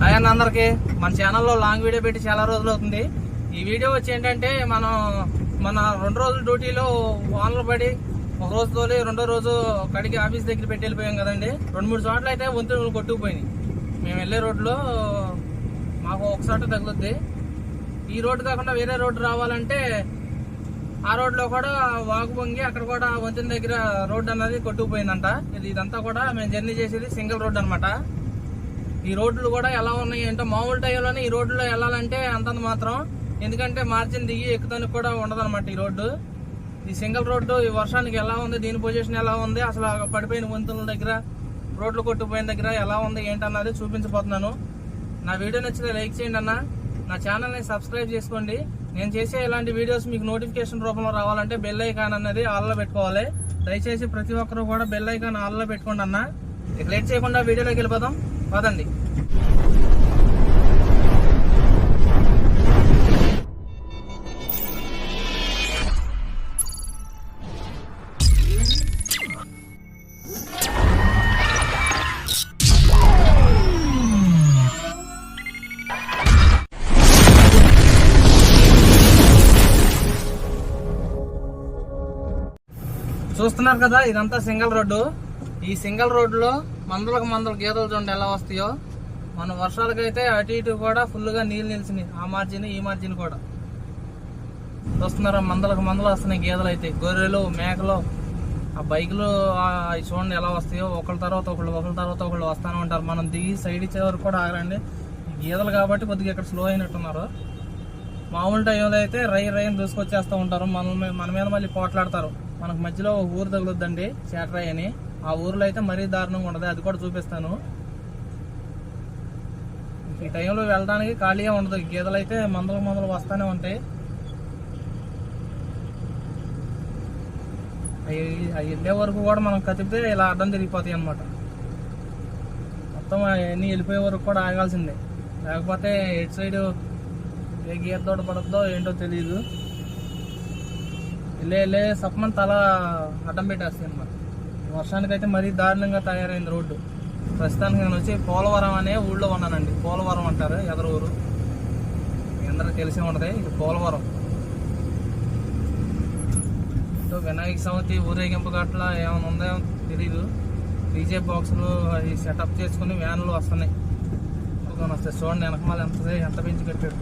Hi అన్న అందరికి. మన ఛానల్లో లాంగ్ వీడియో పెట్టి చాలా రోజులు అవుతుంది. ఈ వీడియో వచ్చి ఏంటంటే మన 2 రోజుల డ్యూటీలో వానలు పడి ఒక రోజు తోలి 2వ రోజు కడిగి ఆఫీస్ దగ్గర పెట్టి వెళ్ళిపోయాం కదండి. 2-3 చోట్ల అయితే వంతులు కొట్టుకుపోయినాయి. మేము వెళ్ళే రోడ్లో మాకు ఒకసారి తగులుద్ది. ఈ రోడ్డు కాకుండా వేరే రోడ్డు రావాలంటే ఆ రోడ్లో కూడా వాగు పొంగి అక్కడ కూడా వంతెన దగ్గర రోడ్డు అన్నది కొట్టుకుపోయిందంట. ఇదంతా కూడా మేము జర్నీ చేసేది సింగిల్ రోడ్డు అనమాట. ఈ రోడ్లు కూడా ఎలా ఉన్నాయి అంటే మామూలు టైంలోనే ఈ రోడ్లో వెళ్ళాలంటే అంతంత మాత్రం, ఎందుకంటే మార్జిన్ దిగి ఎక్కుతానికి కూడా ఉండదన్నమాట ఈ రోడ్డు. ఈ సింగిల్ రోడ్డు ఈ వర్షానికి ఎలా ఉంది, దీని పొజిషన్ ఎలా ఉంది, అసలు పడిపోయిన వంతుల దగ్గర రోడ్లు కొట్టుకుపోయిన దగ్గర ఎలా ఉంది ఏంటన్నది చూపించబోతున్నాను. నా వీడియో నచ్చితే లైక్ చేయండి అన్న, నా ఛానల్ని సబ్స్క్రైబ్ చేసుకోండి. నేను చేసే ఇలాంటి వీడియోస్ మీకు నోటిఫికేషన్ రూపంలో రావాలంటే బెల్ ఐకాన్ అన్నది ఆల్లో పెట్టుకోవాలి. దయచేసి ప్రతి ఒక్కరు కూడా బెల్ ఐకాన్ ఆల్లో పెట్టుకోండి అన్న. ఇక లేట్ చేయకుండా వీడియోలోకి వెళ్ళిపోదాం పదండి. చూస్తున్నారు కదా, ఇదంతా సింగిల్ రోడ్డు. ఈ సింగిల్ రోడ్డులో మందల గీతలు చూడండి ఎలా వస్తాయో. మన వర్షాలకైతే అటు ఇటు కూడా ఫుల్గా నీళ్ళు నిలిచినాయి. ఆ మార్జిన్ ఈ మార్జిన్ కూడా చూస్తున్నారా, మందలు వస్తున్నాయి గీతలు అయితే. గొర్రెలు మేకలు ఆ బైకులు అవి చూడండి ఎలా వస్తాయో. ఒకళ్ళ తర్వాత ఒకళ్ళు వస్తానే ఉంటారు. మనం దిగి సైడ్ ఇచ్చే వరకు కూడా ఆగరండి. గీతలు కాబట్టి కొద్దిగా ఇక్కడ స్లో అయినట్టున్నారు. మామూలు టైంలో అయితే రైన్ దూసుకొచ్చేస్తూ ఉంటారు. మన మీద మళ్ళీ పోట్లాడతారు. మనకు మధ్యలో ఊరు తగులుద్దండి, చేటరాయి అని. ఆ ఊర్లో అయితే మరీ దారుణంగా ఉండదు, అది కూడా చూపిస్తాను. ఈ టైంలో వెళ్ళడానికి ఖాళీగా ఉండదు. గీతలు అయితే మందలు వస్తానే ఉంటాయి. అవి వెళ్ళే వరకు కూడా మనం కతిపితే ఇలా అడ్డం తిరిగిపోతాయి అన్నమాట. మొత్తం అవన్నీ వెళ్ళిపోయే వరకు కూడా ఆగాల్సిందే, లేకపోతే ఎటు సైడ్ ఏ గీత తోట పడద్దో ఏంటో తెలియదు. వెళ్ళే సప్మన్ తల అడ్డం పెట్టేస్తాయి అన్నమాట. వర్షానికైతే మరీ దారుణంగా తయారైంది రోడ్డు. ప్రస్తుతానికి నేను వచ్చి పోలవరం అనే ఊళ్ళో ఉన్నానండి. పోలవరం అంటారు, ఎదరు ఊరు, మీ అందరికీ తెలిసి ఉంటుంది. ఇది పోలవరం. వినాయక చవితి ఊరేగింపు గట్ల ఏమైనా ఉందో తెలీదు. డీజే బాక్సులు అవి సెటప్ చేసుకుని వ్యాన్లు వస్తున్నాయి. వస్తాయి చూడండి వెనకమాల ఎంత పెంచి కట్టాడు.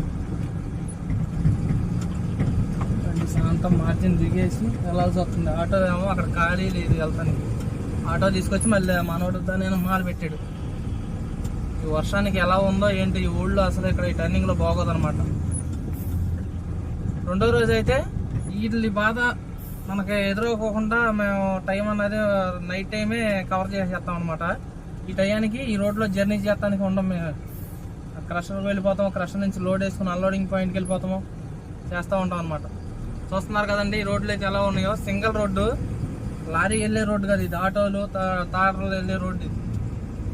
శాంతం మార్జిన్ దిగేసి వెళ్ళాల్సి వస్తుంది. ఆటో ఏమో అక్కడ ఖాళీ లేదు వెళ్తానికి. ఆటో తీసుకొచ్చి మళ్ళీ మనోడితో నేను మాలు పెట్టాడు. ఈ వర్షానికి ఎలా ఉందో ఏంటి ఈ ఊళ్ళో, అసలు ఇక్కడ ఈ టర్నింగ్లో బాగోదన్నమాట. 2వ రోజు అయితే వీటి బాధ మనకి ఎదురుకోకుండా మేము టైం అన్నది నైట్ టైమే కవర్ చేసేస్తాం అనమాట. ఈ టయానికి ఈ రోడ్లో జర్నీ చేస్తానికి ఉండం. మేము క్రషర్కి వెళ్ళిపోతాము, క్రషర్ నుంచి లోడ్ వేసుకుని అన్లోడింగ్ పాయింట్కి వెళ్ళిపోతాము, చేస్తూ ఉంటాం అనమాట. చూస్తున్నారు కదండి ఈ రోడ్లు అయితే ఎలా ఉన్నాయో. సింగిల్ రోడ్డు, లారీ వెళ్ళే రోడ్డు కదా ఇది. ఆటోలు తాటలు వెళ్ళే రోడ్డు ఇది.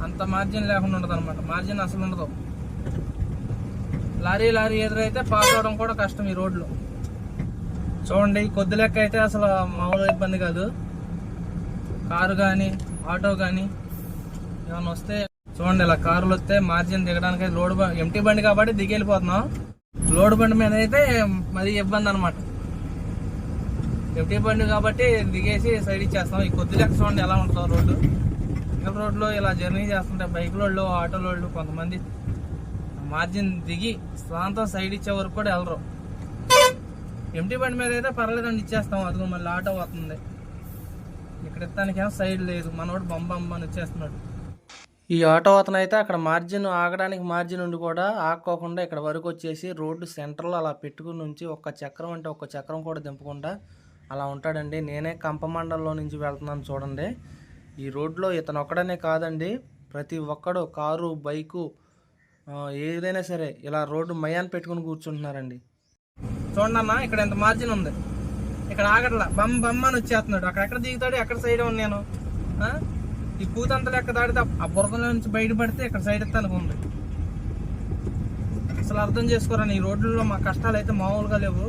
అంత మార్జిన్ లేకుండా ఉండదు అనమాట. మార్జిన్ అసలు ఉండదు. లారీ ఎదురైతే పాస్ అవడం కూడా కష్టం ఈ రోడ్లో. చూడండి కొద్ది లెక్క అయితే అసలు మామూలు ఇబ్బంది కాదు. కారు కానీ ఆటో కానీ ఏమైనా వస్తే చూడండి ఇలా కారులు వస్తే మార్జిన్ దిగడానికి లోడ్ ఎంటీ బండి కాబట్టి దిగి వెళ్ళిపోతున్నాం. లోడ్ బండి మీద అయితే మరి ఇబ్బంది అనమాట. ఎంటీ బండి కాబట్టి దిగేసి సైడ్ ఇచ్చేస్తాం. ఈ కొద్ది లెక్క చూడండి ఎలా ఉంటుందో రోడ్డు. సింగిల్ రోడ్లో ఇలా జర్నీ చేస్తుంటే బైకులోళ్ళు ఆటోలోళ్ళు కొంతమంది మార్జిన్ దిగి స్వాంతం సైడ్ ఇచ్చే వరకు కూడా వెళ్ళరు. ఎంటీ బండి మీద అయితే పర్లేదండి ఇచ్చేస్తాం. అదిగో మళ్ళీ ఆటో వస్తుంది. ఇక్కడ ఇస్తానికేమో సైడ్ లేదు, మనోడు బొమ్మని వచ్చేస్తున్నాడు. ఈ ఆటో అతను అయితే అక్కడ ఆగడానికి మార్జిన్ ఉండి కూడా ఆగకోకుండా ఇక్కడ వరకు వచ్చేసి రోడ్డు సెంటర్లో అలా పెట్టుకుని ఉంచి ఒక్క చక్రం అంటే ఒక్క చక్రం కూడా దింపకుండా అలా ఉంటాడండి. నేనే కంపమండలంలో నుంచి వెళ్తున్నాను చూడండి. ఈ రోడ్లో ఇతను ఒక్కడనే కాదండి, ప్రతి ఒక్కడు కారు బైకు ఏదైనా సరే ఇలా రోడ్డు మయాన్ని పెట్టుకుని కూర్చుంటున్నారండి. చూడండి అన్న, ఇక్కడ ఎంత మార్జిన్ ఉంది. ఇక్కడ ఆగట్లా, బమ్మ అని వచ్చేస్తున్నాడు. అక్కడెక్కడ దిగుతాడు, ఎక్కడ సైడ్ ఉన్నాను. ఈ పూతంత లెక్క దాడితే ఆ బురకలో నుంచి బయటపడితే ఇక్కడ సైడ్ ఎత్తానికి ఉంది. అసలు అర్థం చేసుకోరండి. ఈ రోడ్లలో మా కష్టాలు అయితే మామూలుగా లేవు.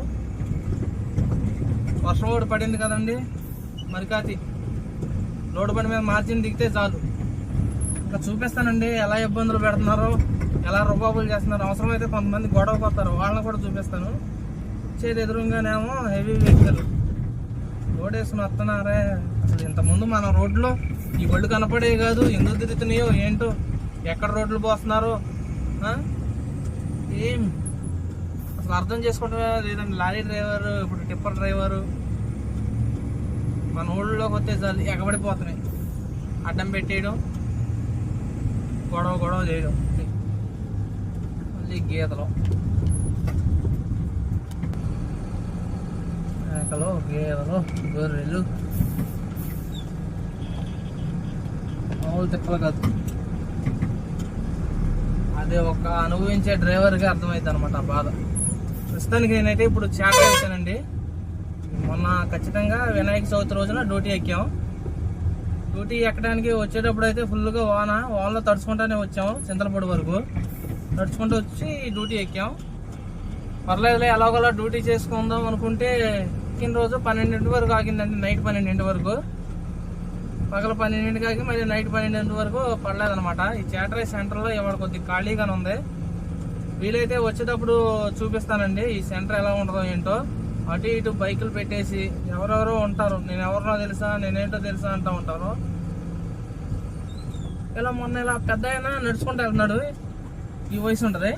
వర్షం కూడా పడింది కదండి, మరికాతి లోడ్ బండి మీద మార్జిన్ దిగితే చాలు. ఇంకా చూపిస్తానండి ఎలా ఇబ్బందులు పెడుతున్నారో. ఎలా రుబాబులు చేస్తున్నారు. అవసరమైతే కొంతమంది గొడవకు వస్తారు, వాళ్ళని కూడా చూపిస్తాను. వచ్చేది ఎదురుగానేమో హెవీ వెహికల్ రోడ్ వేసుకుని వస్తున్నారే. అసలు ఇంతకుముందు మన రోడ్లో ఈ బళ్ళు కనపడే కాదు, ఎందుకు తిరుగుతున్నాయో ఏంటో, ఎక్కడ రోడ్లు పోస్తున్నారో ఏం అసలు అర్థం చేసుకోవటమే లేదండి. లారీ డ్రైవరు, ఇప్పుడు టిప్పర్ డ్రైవరు మన ఊళ్ళోకి వస్తే చాలు ఎగబడిపోతున్నాయి. అడ్డం పెట్టేయడం, గొడవ చేయడం. మళ్ళీ గీతలు, మేకలు, గేదెలు, గొర్రెలు, మామూలు తిప్పలు కాదు. అదే ఒక అనుభవించే డ్రైవర్కి అర్థమైంది అనమాట ఆ బాధ. ప్రస్తుతానికి నేనైతే ఇప్పుడు చాట వేసానండి. మొన్న ఖచ్చితంగా వినాయక చవితి రోజున డ్యూటీ ఎక్కాం. డ్యూటీ ఎక్కడానికి వచ్చేటప్పుడు అయితే ఫుల్గా వానలో తడుచుకుంటానే వచ్చాము. చింతలపూడి వరకు తడుచుకుంటూ వచ్చి డ్యూటీ ఎక్కాం. పర్లేదులే ఎలాగోలా డ్యూటీ చేసుకుందాం అనుకుంటే ఎక్కిన రోజు 12 వరకు ఆగిందండి. నైట్ 12 వరకు, పగల 12 ఆగి మళ్ళీ నైట్ 12 వరకు పడలేదనమాట. ఈ చాటరై సెంటర్లో ఇవాళ కొద్దిగా ఖాళీగానే ఉంది. వీలైతే వచ్చేటప్పుడు చూపిస్తానండి ఈ సెంటర్ ఎలా ఉంటుందో ఏంటో. అటు ఇటు బైకులు పెట్టేసి ఎవరెవరో ఉంటారు, నేను ఎవరినో తెలుసా, నేనేంటో తెలుసా అంటూ ఉంటారు. మొన్న పెద్ద ఆయన నడుచుకుంటూ వెళ్తున్నాడు, ఈ వయసు ఉంటుంది.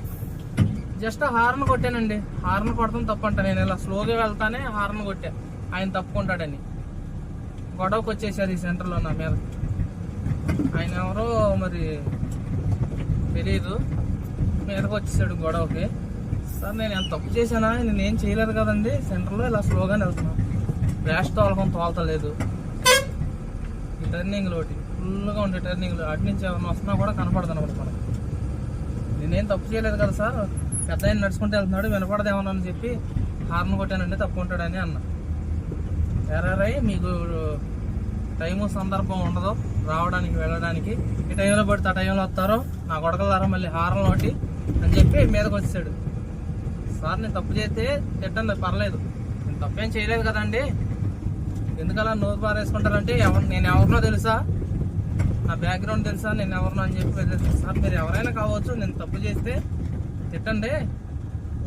Just horn కొట్టానండి. హార్న్ కొడతాం తప్పంట. నేను ఇలా స్లోగా వెళ్తానే హార్న్ కొట్టా, ఆయన తప్పుకుంటాడని. గొడవకు వచ్చేసారు ఈ సెంటర్లో నా మీద. ఆయన ఎవరో మరి తెలీదు, మీదకి వచ్చేసాడు గొడవకి. సార్ నేను ఎంత తప్పు చేశానా, నేను ఏం చేయలేదు కదండి. సెంటర్లో ఇలా స్లోగానే వెళ్తున్నాను, ర్యాష్ తోలలేదు. ఈ టర్నింగ్లు ఒకటి ఫుల్గా ఉండే టర్నింగ్లు, అటు నుంచి ఎవరైనా వస్తున్నా కూడా కనపడదు అనమాట మనకు. నేనేం తప్పు చేయలేదు కదా సార్, పెద్ద ఆయన నడుచుకుంటూ వెళ్తున్నాడు, వినపడదేమన్నా అని చెప్పి హార్న్ కొట్టానండి, తప్పుకుంటాడని అన్న. ఎర్రరై మీకు టైము సందర్భం ఉండదు రావడానికి వెళ్ళడానికి, ఈ టైంలో పడితే ఆ టైంలో వస్తారో నా కొడకలారా మళ్ళీ హార్న్ ఒకటి అని చెప్పి మీదకి వచ్చాడు. సార్ నేను తప్పు చేస్తే తిట్టండి, పర్లేదు, నేను తప్పేం చేయలేదు కదండి, ఎందుకలా నోరు పారేసుకుంటారంటే నేను ఎవరినో తెలుసా, నా బ్యాక్గ్రౌండ్ తెలుసా, నేను ఎవరినో అని చెప్పి. సార్ మీరు ఎవరైనా కావచ్చు, నేను తప్పు చేస్తే తిట్టండి,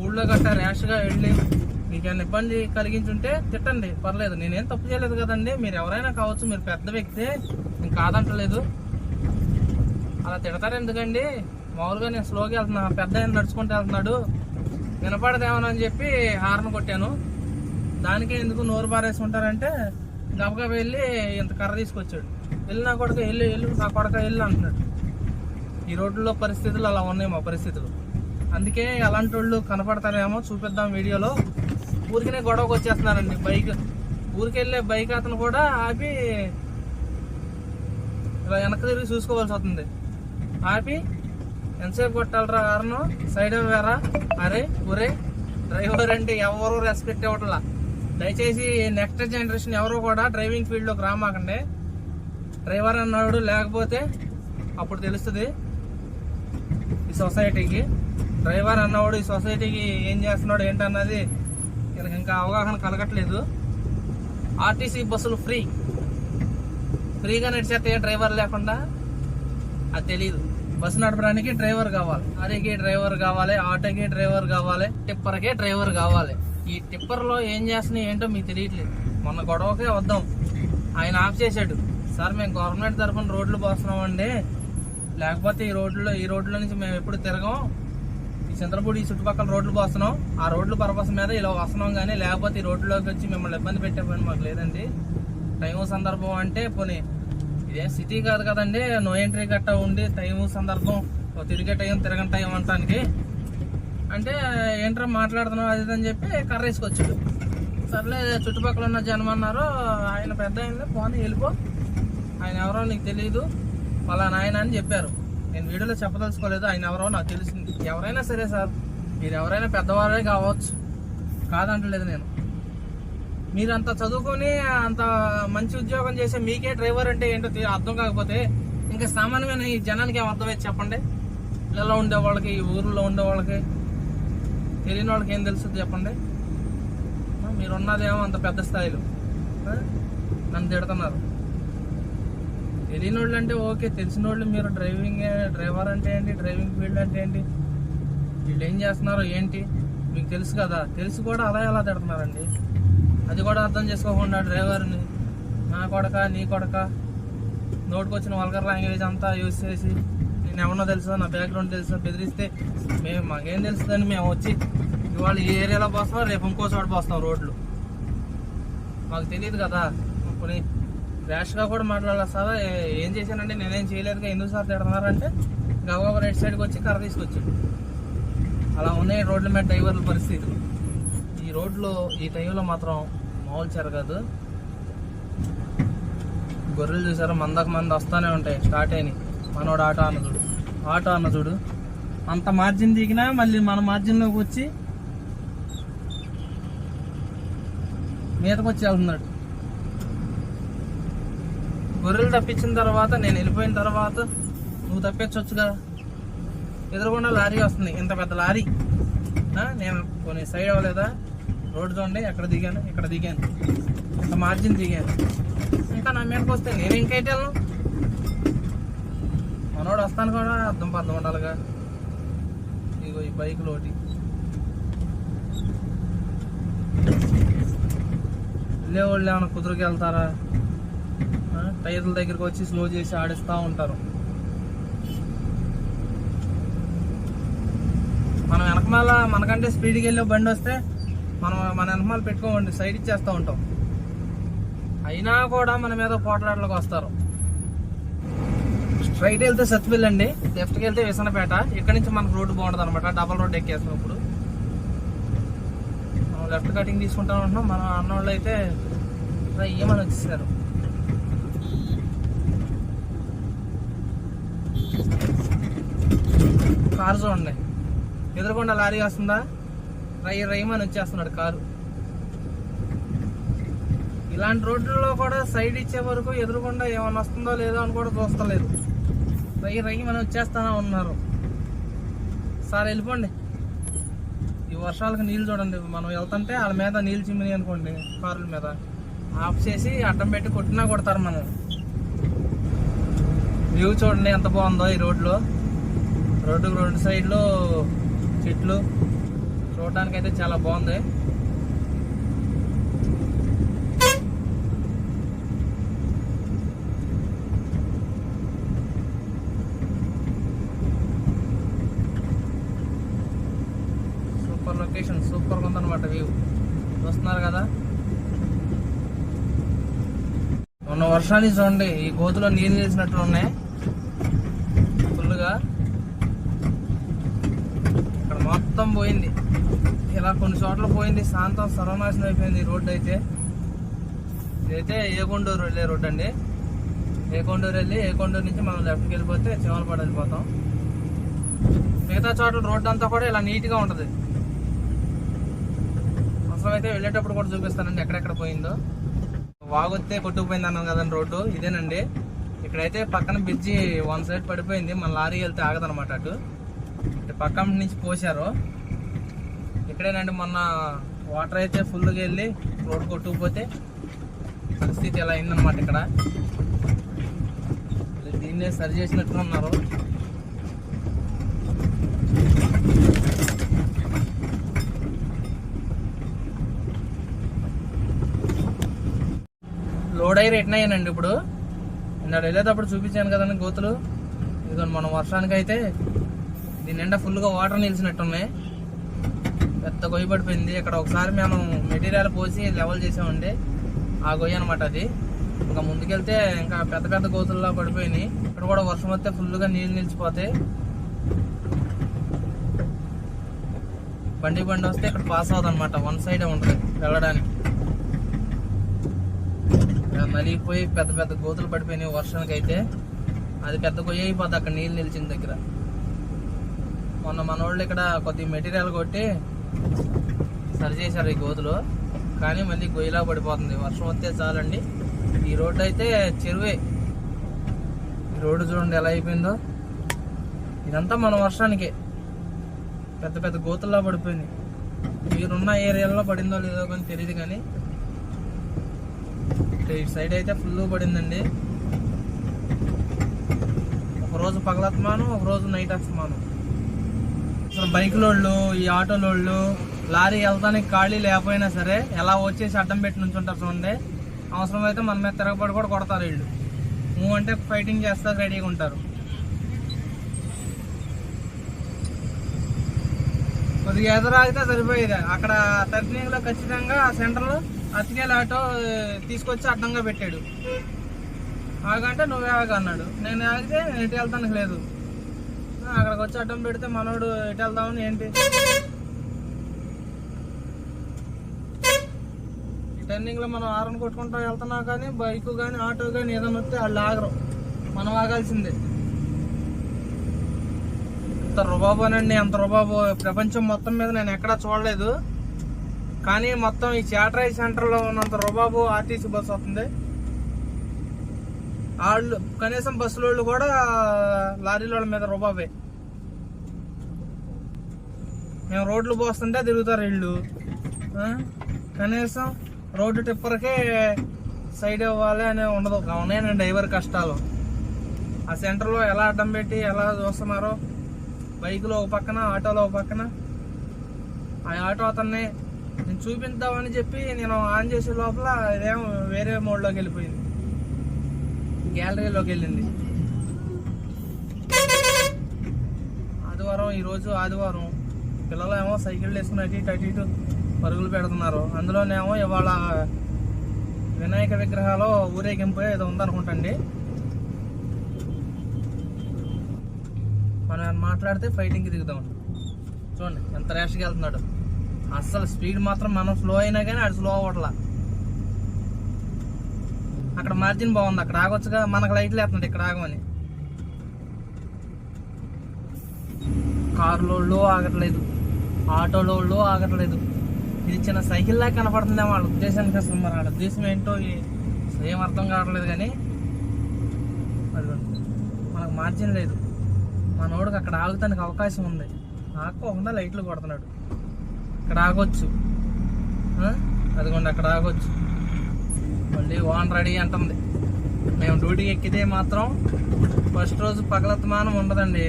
ఊళ్ళో గట్టా ర్యాష్గా వెళ్ళి మీకు ఏమైనా ఇబ్బంది కలిగించుంటే తిట్టండి, పర్లేదు, నేనేం తప్పు చేయలేదు కదండి, మీరు ఎవరైనా కావచ్చు, మీరు పెద్ద వ్యక్తి, నేను కాదంటలేదు, అలా తిడతారు ఎందుకండి, మామూలుగా నేను స్లోగా వెళ్తున్నా, పెద్ద ఆయన నడుచుకుంటూ వెళ్తున్నాడు, వినపడదేమోనని చెప్పి హార్న్ కొట్టాను. దానికే ఎందుకు నోరు పారేసుకుంటారంటే గబగబా వెళ్ళి ఇంత కర్ర తీసుకొచ్చాడు. వెళ్ళి నా కొడుకు వెళ్ళు నా కొడుక వెళ్ళు అంటున్నాడు. ఈ రోడ్లలో పరిస్థితులు అలా ఉన్నాయి మా పరిస్థితులు. అందుకే అలాంటి వాళ్ళు కనపడతారేమో చూపిద్దాం వీడియోలో. ఊరికినే గొడవకు వచ్చేస్తున్నారండి. ఊరికెళ్ళే బైక్ అతను కూడా ఆపి ఇలా వెనక్కి తిరిగి చూసుకోవాల్సి వస్తుంది. ఆపి ఎంతసేపు కొట్టాలరా హార్ను, సైడ్ అవ్వారా, అరే ఒరే డ్రైవర్ అంటే ఎవరు రెస్పెక్ట్ ఇవ్వట్లా. దయచేసి నెక్స్ట్ జనరేషన్ ఎవరు కూడా డ్రైవింగ్ ఫీల్డ్లోకి రామాకండి. డ్రైవర్ అన్నాడు లేకపోతే అప్పుడు తెలుస్తుంది ఈ సొసైటీకి. డ్రైవర్ అన్నవాడు ఈ సొసైటీకి ఏం చేస్తున్నాడు ఏంటన్నది మనకి ఇంకా అవగాహన కలగట్లేదు. ఆర్టీసీ బస్సులు ఫ్రీగా నడిచేస్తే డ్రైవర్ లేకుండా అది తెలియదు. బస్సు నడపడానికి డ్రైవర్ కావాలి, లారీకి డ్రైవర్ కావాలి, ఆటోకి డ్రైవర్ కావాలి, టిప్పర్కే డ్రైవర్ కావాలి. ఈ టిప్పర్లో ఏం చేస్తున్నాయి ఏంటో మీకు తెలియట్లేదు. మొన్న గొడవకే వద్దాం, ఆయన ఆఫ్ చేశాడు. సార్ మేము గవర్నమెంట్ తరఫున రోడ్లు పోస్తున్నామండి, లేకపోతే ఈ రోడ్ల నుంచి మేము ఎప్పుడు తిరగం, ఈ చింతలపూడి ఈ చుట్టుపక్కల రోడ్లు పోస్తున్నాం, ఆ రోడ్ల పర్పస్ మీద ఇలా వస్తున్నాం, కానీ లేకపోతే ఈ రోడ్లోకి వచ్చి మిమ్మల్ని ఇబ్బంది పెట్టే పని మాకు లేదండి. టైము సందర్భం అంటే పోనీ ఇదేం సిటీ కాదు కదండి, నో ఎంట్రీ గట్ట ఉండి టైము సందర్భం తిరిగే టైం తిరగని టైం అంటానికి అంటే ఏంట్రా మాట్లాడుతున్నాం అది అని చెప్పి కర్ర వేసుకొచ్చాడు. సర్లే చుట్టుపక్కల ఉన్న జనం అన్నారు, ఆయన పెద్ద ఆయన పోనీ వెళ్ళిపో, ఆయన ఎవరో నీకు తెలియదు పలానా ఆయన అని చెప్పారు. నేను వీడియోలో చెప్పదలుచుకోలేదు, ఆయన ఎవరో నాకు తెలిసింది. ఎవరైనా సరే సార్, మీరు ఎవరైనా పెద్దవారే కావచ్చు, కాదంటలేదు నేను. మీరంత చదువుకొని అంత మంచి ఉద్యోగం చేసే మీకే డ్రైవర్ అంటే ఏంటో అర్థం కాకపోతే ఇంకా సామాన్యమైన ఈ జనానికి ఏం అర్థమైతే చెప్పండి. ఇళ్ళలో ఉండే వాళ్ళకి, ఈ ఊర్లో ఉండే వాళ్ళకి, తెలియని వాళ్ళకి ఏం తెలుస్తుంది చెప్పండి. మీరున్నదేమో అంత పెద్ద స్థాయిలో నన్ను తిడుతున్నారు. తెలియని వాళ్ళు అంటే ఓకే, తెలిసిన వాళ్ళు మీరు డ్రైవర్ అంటే ఏంటి, డ్రైవింగ్ ఫీల్డ్ అంటే ఏంటి, వీళ్ళు ఏం చేస్తున్నారో ఏంటి మీకు తెలుసు కదా. తెలిసి కూడా అలా ఎలా తిడుతున్నారండి. అది కూడా అర్థం చేసుకోకుండా డ్రైవర్ని నా కొడక నీ కొడక నోటుకొచ్చిన వల్గర్ లాంగ్వేజ్ అంతా యూజ్ చేసి నేను ఏమన్నా తెలుసా, నా బ్యాక్గ్రౌండ్ తెలుసా బెదిరిస్తే మాకేం తెలుస్తుందని మేము వచ్చి ఇవాళ ఈ ఏరియాలో పోస్తాం, రేపు ఇంకో చోట పోస్తాం రోడ్లు. మాకు తెలియదు కదా. కొన్ని ర్యాష్గా కూడా మాట్లాడాలి సార్. ఏం చేశానంటే నేనేం చేయలేదుగా, ఎందుకు సార్ తిడుతున్నారంటే గబగబా రైట్ సైడ్కి వచ్చి కర్ర తీసుకొచ్చాడు. అలా ఉన్నాయి రోడ్ల మీద డ్రైవర్ల పరిస్థితులు. ఈ రోడ్లు ఈ టైంలో మాత్రం మామూలు జరగదు. గొర్రెలు చూసారా, మందకు మంది వస్తూనే ఉంటాయి. స్టార్ట్ అయినాయి. మనోడు ఆటో అన్న చూడు అంత మార్జిన్ దిగినా మళ్ళీ మన మార్జిన్లోకి వచ్చి మీదకి వచ్చి వెళ్తున్నాడు. గొర్రెలు తప్పించిన తర్వాత నేను వెళ్ళిపోయిన తర్వాత నువ్వు తప్పించవచ్చుగా. ఎదురుకుండా లారీ వస్తుంది, ఇంత పెద్ద లారీ. నేను కొన్ని సైడ్ అవ్వలేదా, రోడ్డు చూడండి ఎక్కడ దిగాను, ఇక్కడ దిగాను, ఇంత మార్జిన్ దిగాను. ఇంకా నా మీదకి వస్తే నేను ఇంకైతే వెళ్ళను. మనోడు వస్తాను కూడా అర్థం పర్థం ఉండాలిగా. ఇగో ఈ బైకులు ఒకటి వెళ్ళేవాళ్ళు ఏమైనా కుదురుకి వెళ్తారా, టైర్ల దగ్గరికి వచ్చి స్లో చేసి ఆడిస్తూ ఉంటారు. మనం వెనకమాల మనకంటే స్పీడ్కి వెళ్ళే బండి వస్తే మనం మన వెనకమాల పెట్టుకోమండి సైడ్ ఇచ్చేస్తూ ఉంటాం. అయినా కూడా మన మీద పోట్లాటలకు వస్తారు. స్ట్రైట్ వెళ్తే సత్తుపల్లి అండి, లెఫ్ట్కి వెళ్తే విసనపేట. ఇక్కడ నుంచి మనకు రోడ్డు బాగుంటుంది అనమాట. డబల్ రోడ్ ఎక్కేస్తాం. ఇప్పుడు మనం లెఫ్ట్ కటింగ్ తీసుకుంటా ఉంటున్నాం. మన అన్నోళ్ళు అయితే ఏమని వచ్చేసారు. కారు చూడండి, ఎదురుకుండా లారీ వస్తుందా, రైమని వచ్చేస్తున్నాడు కారు. ఇలాంటి రోడ్లలో కూడా సైడ్ ఇచ్చే వరకు ఎదురుకుండా ఏమైనా వస్తుందో లేదో అని కూడా చూస్తలేదు. రైమని వచ్చేస్తానే ఉన్నారు. సార్ వెళ్ళిపోండి. ఈ వర్షాలకు నీళ్ళు చూడండి, మనం వెళ్తుంటే వాళ్ళ మీద నీళ్ళు చిమ్మినాయి అనుకోండి, కార్ల మీద ఆఫ్ చేసి అడ్డం పెట్టి కొట్టినా కొడతారు. మనం వ్యూ చూడండి ఎంత బాగుందో ఈ రోడ్లో. రోడ్డుకు రెండు సైడ్లు చెట్లు, చూడడానికి అయితే చాలా బాగుంది. సూపర్ లొకేషన్, సూపర్గా ఉందన్నమాట వ్యూ. చూస్తున్నారు కదా. మొన్న వర్షానికి చూడండి ఈ గోతులో నీళ్ళు వేసినట్లు ఉన్నాయి ఫుల్గా. ఇక్కడ మొత్తం పోయింది, ఇలా కొన్ని చోట్ల పోయింది. శాంతం సర్వనాశనం అయిపోయింది ఈ రోడ్డు అయితే. ఇదైతే ఏకొండూరు వెళ్ళే రోడ్డు అండి. ఏకొండూరు వెళ్ళి ఏకొండూరు నుంచి మనం లెఫ్ట్కి వెళ్ళిపోతే చిమలపాడు వెళ్ళిపోతాం. మిగతా చోట్ల రోడ్డు అంతా కూడా ఇలా నీట్గా ఉంటుంది. అసలు అయితే వెళ్ళేటప్పుడు కూడా చూపిస్తానండి ఎక్కడెక్కడ పోయిందో. వాగొత్తే కొట్టుకుపోయింది అన్నాం కదండి రోడ్డు, ఇదేనండి. ఇక్కడైతే పక్కన బ్రిడ్జి వన్ సైడ్ పడిపోయింది, మన లారీ వెళ్తే ఆగదనమాట. అటు పక్కన నుంచి పోసారు. ఇక్కడేనండి మొన్న వాటర్ అయితే ఫుల్గా వెళ్ళి రోడ్డు కొట్టుకుపోతే పరిస్థితి ఎలా అయిందనమాట. ఇక్కడ దీన్నే సరి చేసినట్టు ఉన్నారు. లోడ్ అయ్యి రిటర్న్ అయ్యానండి. ఇప్పుడు నిన్న వెళ్ళేటప్పుడు చూపించాను కదండి గోతులు. ఇదిగో మనం వర్షానికి అయితే దీని నిండా ఫుల్గా వాటర్ నిలిచినట్టున్నాయి. పెద్ద గొయ్యి పడిపోయింది. ఇక్కడ ఒకసారి మేము మెటీరియల్ పోసి లెవెల్ చేసామండి, ఆ గొయ్యి అనమాట అది. ఇంకా ముందుకెళ్తే ఇంకా పెద్ద పెద్ద గోతుల్లో పడిపోయినాయి. ఇక్కడ కూడా వర్షం వస్తే ఫుల్గా నీళ్ళు నిలిచిపోతాయి. బండి వస్తే ఇక్కడ పాస్ అవుతుంది అనమాట. వన్ సైడే ఉంటుంది వెళ్ళడానికి. నలిగిపోయి పెద్ద పెద్ద గోతులు పడిపోయినాయి వర్షానికి అయితే. అది పెద్ద గొయ్యి అయిపోద్ది అక్కడ నీళ్ళు నిలిచిన దగ్గర. మొన్న మన వాళ్ళు ఇక్కడ కొద్ది మెటీరియల్ కొట్టి సరి చేశారు ఈ గోతులు, కానీ మళ్ళీ గొయ్యిలా పడిపోతుంది. వర్షం వస్తే చాలండి. ఈ రోడ్డు అయితే చెరువే. ఈ రోడ్డు చూడండి ఎలా అయిపోయిందో. ఇదంతా మన వర్షానికే పెద్ద పెద్ద గోతుల్లా పడిపోయింది. మీరున్న ఏరియాలో పడిందో లేదో కానీ తెలియదు, కానీ ఇటు సైడ్ అయితే ఫుల్ పడిందండి. రోజు పగలస్తమానం, ఒక రోజు నైట్ అస్తమానం. అసలు బైకులోళ్ళు, ఈ ఆటోలోళ్ళు, లారీ వెళ్తానికి ఖాళీ లేకపోయినా సరే ఎలా వచ్చేసి అడ్డం పెట్టి నుంచుంటారు చూడండి. అవసరమైతే మన మీద తిరగబడి కూడా కొడతారు వీళ్ళు. మూవ్ అంటే ఫైటింగ్ చేస్తారు, రెడీగా ఉంటారు. కొద్దిగా ఎదురాగితే సరిపోయేది. అక్కడ టర్నింగ్లో ఖచ్చితంగా సెంటర్లో అతికేల ఆటో తీసుకొచ్చి అడ్డంగా పెట్టాడు. ఆగంటే నువ్వే ఆగా అన్నాడు. నేను ఆగితే ఎటు వెళ్తానికి లేదు. అక్కడికి వచ్చి అడ్డం పెడితే మనోడు ఎటు వెళ్దామని ఏంటి ఈ టర్నింగ్లో మనం హారన్ కొట్టుకుంటూ వెళ్తున్నా కానీ బైక్ కానీ ఆటో కానీ ఏదైనా వస్తే వాళ్ళు ఆగరు, మనం ఆగాల్సిందే. ఎంత రుబాబు అనండి, అంత రుబాబు ప్రపంచం మొత్తం మీద నేను ఎక్కడా చూడలేదు. కానీ మొత్తం ఈ చాట్రాయి సెంటర్లో ఉన్నంత రుబాబు ఆర్టీసీ బస్సు వస్తుంది. వాళ్ళు కనీసం బస్సుల వాళ్ళు కూడా లారీల మీద రుబాబే. మేము రోడ్లు పోస్తుంటే తిరుగుతారు వీళ్ళు. కనీసం రోడ్డు టిప్పర్కే సైడ్ ఇవ్వాలి అని ఉండదు. ఉన్నాయండి డ్రైవర్ కష్టాలు. ఆ సెంటర్లో ఎలా అడ్డం పెట్టి ఎలా చూస్తున్నారో, బైకులో ఒక పక్కన, ఆటోలో ఒక పక్కన. ఆ ఆటో అతన్ని నేను చూపిద్దామని చెప్పి నేను ఆన్ చేసే లోపల ఇదేమో వేరే మోడ్లోకి వెళ్ళిపోయింది, గ్యాలరీలోకి వెళ్ళింది. ఈరోజు ఆదివారం పిల్లలు ఏమో సైకిల్ వేసుకుని అటు ఇటు పరుగులు పెడుతున్నారు. అందులోనేమో ఇవాళ వినాయక విగ్రహాలు ఊరేగింపు ఏదో ఉందనుకుంటండి. మనం మాట్లాడితే ఫైటింగ్కి దిగుతాం. చూడండి ఎంత ర్యాష్గా వెళ్తున్నాడు. అస్సలు స్పీడ్ మాత్రం మనం స్లో అయినా కానీ అది స్లో అవ్వట్లా. అక్కడ మార్జిన్ బాగుంది, అక్కడ ఆగొచ్చుగా. మనకు లైట్లు వేస్తున్నాడు ఇక్కడ ఆగమని. కారులోళ్ళు ఆగట్లేదు, ఆటోలోళ్ళు ఆగట్లేదు. ఇది చిన్న సైకిల్ లాగా కనపడుతుంది వాళ్ళ ఉద్దేశానికి. అసలు మరి వాళ్ళ ఉద్దేశం ఏంటో ఏం అర్థం కావట్లేదు. కానీ మనకు మార్జిన్ లేదు. మనోడికి అక్కడ ఆగుతానికి అవకాశం ఉంది, ఆగకుండా లైట్లు కొడుతున్నాడు. ఇక్కడ ఆగొచ్చు, అదిగోండి అక్కడ ఆగొచ్చు. మళ్ళీ వాన్ రెడీ అంటుంది. మేము డ్యూటీకి ఎక్కితే మాత్రం ఫస్ట్ రోజు పగలత్తమానం ఉండదండి.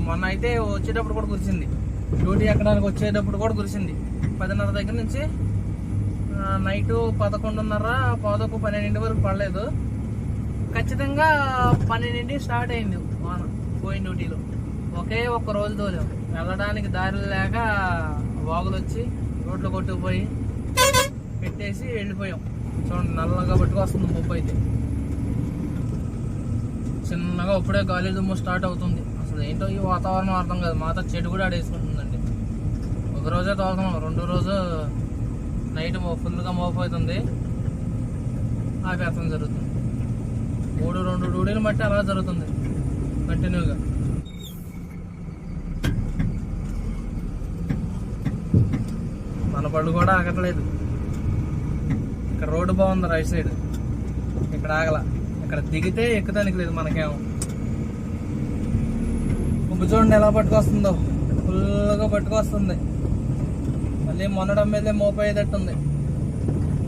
మొన్న అయితే వచ్చేటప్పుడు కూడా కురిసింది, డ్యూటీ ఎక్కడానికి వచ్చేటప్పుడు కూడా కురిసింది. 10:30 దగ్గర నుంచి నైటు 11:30, 12 వరకు పడలేదు. ఖచ్చితంగా 12 స్టార్ట్ అయింది వాన పోయిన డ్యూటీలో. ఒకే ఒక్క రోజు తోలాం. వెళ్ళడానికి దారులు లేక వాగులు వచ్చి రోడ్లు కొట్టుకుపోయి పెట్టేసి వెళ్ళిపోయాం. చూడండి నల్లగా పట్టుకొస్తుంది ముప్పు. అయితే చిన్నగా ఇప్పుడే గాలి దుమ్ము స్టార్ట్ అవుతుంది. అసలు ఏంటో ఈ వాతావరణం అర్థం కాదు. మాతో చెడు కూడా ఆడేసుకుంటుందండి. ఒక రోజే తోలుతున్నాం, 2వ రోజు నైట్ ఫుల్గా మోపోతుంది, ఆపేతం జరుగుతుంది. 2 డ్యూటీలు బట్టి అలా జరుగుతుంది కంటిన్యూగా. మన పళ్ళు కూడా ఆగట్లేదు. ఇక్కడ రోడ్డు బాగుంది రైట్ సైడ్, ఇక్కడ ఆగల. ఇక్కడ దిగితే ఎక్కుతానికి లేదు మనకేమో. ఉప్పు చూడండి ఎలా పట్టుకొస్తుందో, ఫుల్గా పట్టుకొస్తుంది. మళ్ళీ మొన్నడం మీదే మోపోయేటట్టుంది.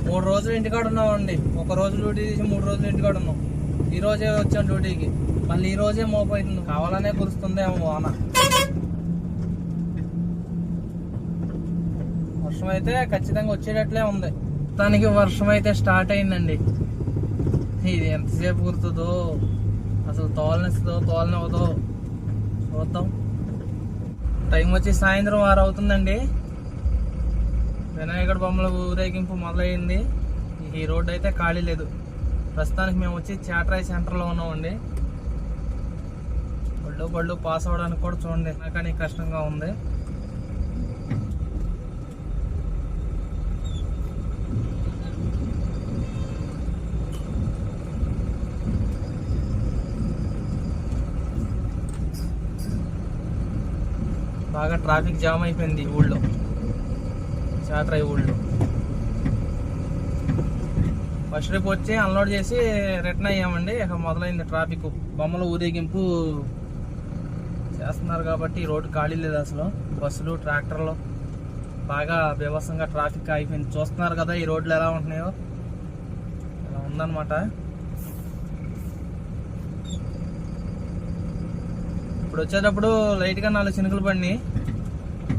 3 రోజులు ఇంటికాడ ఉన్నామండి. ఒక రోజు డ్యూటీ తీసి 3 రోజులు ఇంటికాడ ఉన్నాం. ఈ రోజే వచ్చాం డ్యూటీకి, మళ్ళీ ఈ రోజే మోపోతుంది. కావాలనే కురుస్తుందేమో వాన. వర్షం అయితే ఖచ్చితంగా వచ్చేటట్లే ఉంది. దానికి వర్షం అయితే స్టార్ట్ అయిందండి. ఇది ఎంతసేపు కురుతుందో, అసలు తోలనిస్తుందో తోలనివ్వదో చూద్దాం. టైం వచ్చి సాయంత్రం 6 అవుతుందండి. వినాయకుడి బొమ్మల ఊరేగింపు మొదలైంది. ఈ రోడ్డు అయితే ఖాళీ లేదు. ప్రస్తుతానికి మేము వచ్చి చాట్రాయి సెంటర్లో ఉన్నామండి. బళ్ళు పాస్ అవ్వడానికి కూడా చూడండి కానీ కష్టంగా ఉంది. బాగా ట్రాఫిక్ జామ్ అయిపోయింది ఊళ్ళో, చాట్రాయి ఊళ్ళో. ఫస్ట్ ట్రిప్ వచ్చి అన్లోడ్ చేసి రిటర్న్ అయ్యామండి. ఇక మొదలైంది ట్రాఫిక్. బొమ్మల ఊరేగింపు చేస్తున్నారు కాబట్టి ఈ రోడ్డు ఖాళీ లేదు అసలు. బస్సులు, ట్రాక్టర్లు బాగా బీభత్సంగా ట్రాఫిక్ అయిపోయింది. చూస్తున్నారు కదా ఈ రోడ్లు ఎలా ఉంటున్నాయో, ఇలా ఉందన్నమాట. ఇప్పుడు వచ్చేటప్పుడు లైట్గా 4 చినుకులు పడినాయి.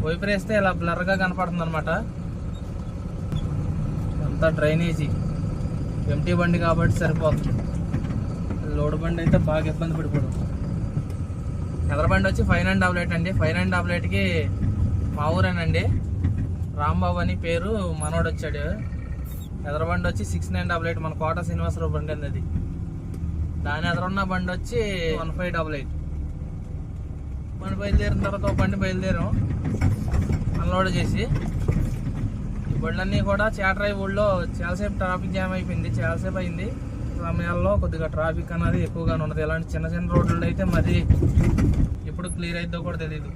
వైపర్ వేస్తే ఇలా బ్లర్గా కనపడుతుంది అనమాట. అంతా డ్రైనేజీ, ఎంటీ బండి కాబట్టి సరిపోతుంది. లోడ్ బండి అయితే బాగా ఇబ్బంది పడిపోవడం. ఎదరబండి వచ్చి 598 అండి. 598కి మా ఊరేనండి, రాంబాబు అని పేరు, మనోడు వచ్చాడు. ఎదరబండి వచ్చి 6988 మన కోట శ్రీనివాసరావు బండి అండి అది. దాని ఎదురున్న బండి వచ్చి 1588. బండి బయలుదేరిన తర్వాత ఒక బండి బయలుదేరాం అన్లోడ్ చేసి. ఈ బండ్లన్నీ కూడా చేటరాయి ఊళ్ళో చాలాసేపు ట్రాఫిక్ జామ్ అయిపోయింది. చాలాసేపు అయింది. సమయాల్లో కొద్దిగా ట్రాఫిక్ అనేది ఎక్కువగానే ఉన్నది. ఇలాంటి చిన్న చిన్న రోడ్లు అయితే మరి ఎప్పుడు క్లియర్ అయిద్దో కూడా తెలియదు.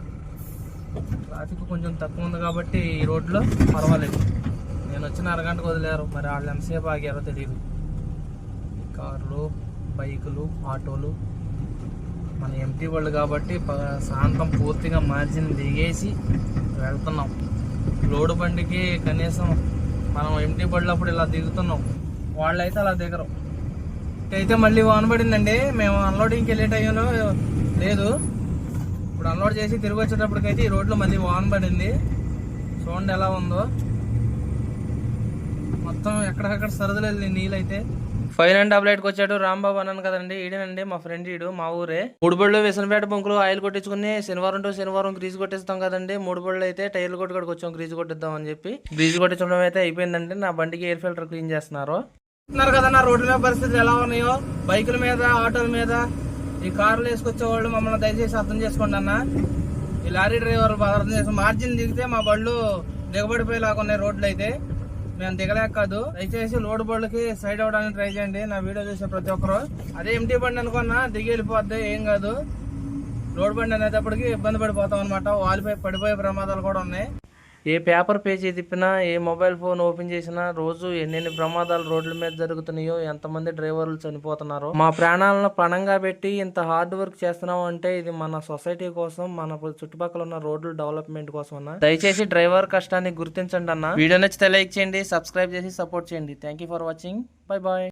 ట్రాఫిక్ కొంచెం తక్కువ ఉంది కాబట్టి ఈ రోడ్లో పర్వాలేదు. నేను వచ్చిన అరగంటకు వదిలేరు, మరి వాళ్ళు ఎంతసేపు ఆగారో తెలియదు. కార్లు, బైకులు, ఆటోలు, మన ఎంటీ వాళ్ళు కాబట్టి శాంతం పూర్తిగా మార్జిన్ దిగేసి వెళ్తున్నాం. లోడు బండికి కనీసం మనం ఎంటీ బళ్ళప్పుడు ఇలా దిగుతున్నాం, వాళ్ళైతే అలా దిగరు. అయితే మళ్ళీ వాన పడిందండి. మేము అన్లోడింగ్కి వెళ్ళే టైంలో లేదు. ఇప్పుడు అన్లోడ్ చేసి తిరిగి వచ్చేటప్పటికైతే ఈ రోడ్లో మళ్ళీ వాన పడింది. చూడండి ఎలా ఉందో, మొత్తం ఎక్కడికక్కడ సరదలు వెళ్ళి నీళ్ళైతే. 598కి వచ్చాడు రాంబాబు అన్నాను కదండి, ఈడేనండి మా ఫ్రెండ్. ఈడు మా ఊరే. 3 బళ్ళు విసనపేట బంకులు ఆయిల్ కొట్టించుకుని శనివారం టు శనివారం గ్రీజు కొట్టిస్తాం కదండి. 3 బళ్ళు అయితే టైర్లు కొట్టుకోడికి వచ్చాం గ్రీజు కొట్టిద్దాం అని చెప్పి. గ్రీజు కొట్టించడం అయితే అయిపోయిందండి. నా బండికి ఎయిర్ ఫిల్టర్ క్లీన్ చేస్తున్నారు. కదా నా రోడ్ల మీద పరిస్థితులు ఎలా ఉన్నాయో, బైకుల మీద, ఆటోల మీద, ఈ కార్లు వేసుకొచ్చే వాళ్ళు మమ్మల్ని దయచేసి అర్థం చేసుకోండి అన్న. ఈ లారీ డ్రైవర్లు అర్థం చేసుకుని మార్జిన్ దిగితే మా బళ్ళు దిగబడిపోయేలాగా ఉన్నాయి రోడ్లు అయితే. మేము దిగలేక కాదు. దయచేసి లోడ్ బళ్ళకి సైడ్ అవ్వడానికి ట్రై చేయండి. నా వీడియో చూసే ప్రతి ఒక్కరు. అదే ఎంటీ బండి అనుకున్నా దిగి వెళ్ళిపోద్ది, ఏం కాదు. లోడ్ బండి అనేటప్పటికి ఇబ్బంది పడిపోతాం అనమాట. వాలిపై పడిపోయే ప్రమాదాలు కూడా ఉన్నాయి. ఏ పేపర్ పేజీ తిప్పినా, ఏ మొబైల్ ఫోన్ ఓపెన్ చేసినా రోజు ఎన్నెన్ని ప్రమాదాలు రోడ్ల మీద జరుగుతున్నాయో, ఎంతమంది డ్రైవర్లు చనిపోతున్నారో. మా ప్రాణాలను పణంగా పెట్టి ఇంత హార్డ్ వర్క్ చేస్తున్నాం అంటే ఇది మన సొసైటీ కోసం, మన చుట్టుపక్కల ఉన్న రోడ్ల డెవలప్మెంట్ కోసం అన్న. దయచేసి డ్రైవర్ కష్టాన్ని గుర్తించండి అన్న. వీడియో నచ్చితే లైక్ చేయండి, సబ్స్క్రైబ్ చేసి సపోర్ట్ చేయండి. Thank you for watching. Bye bye.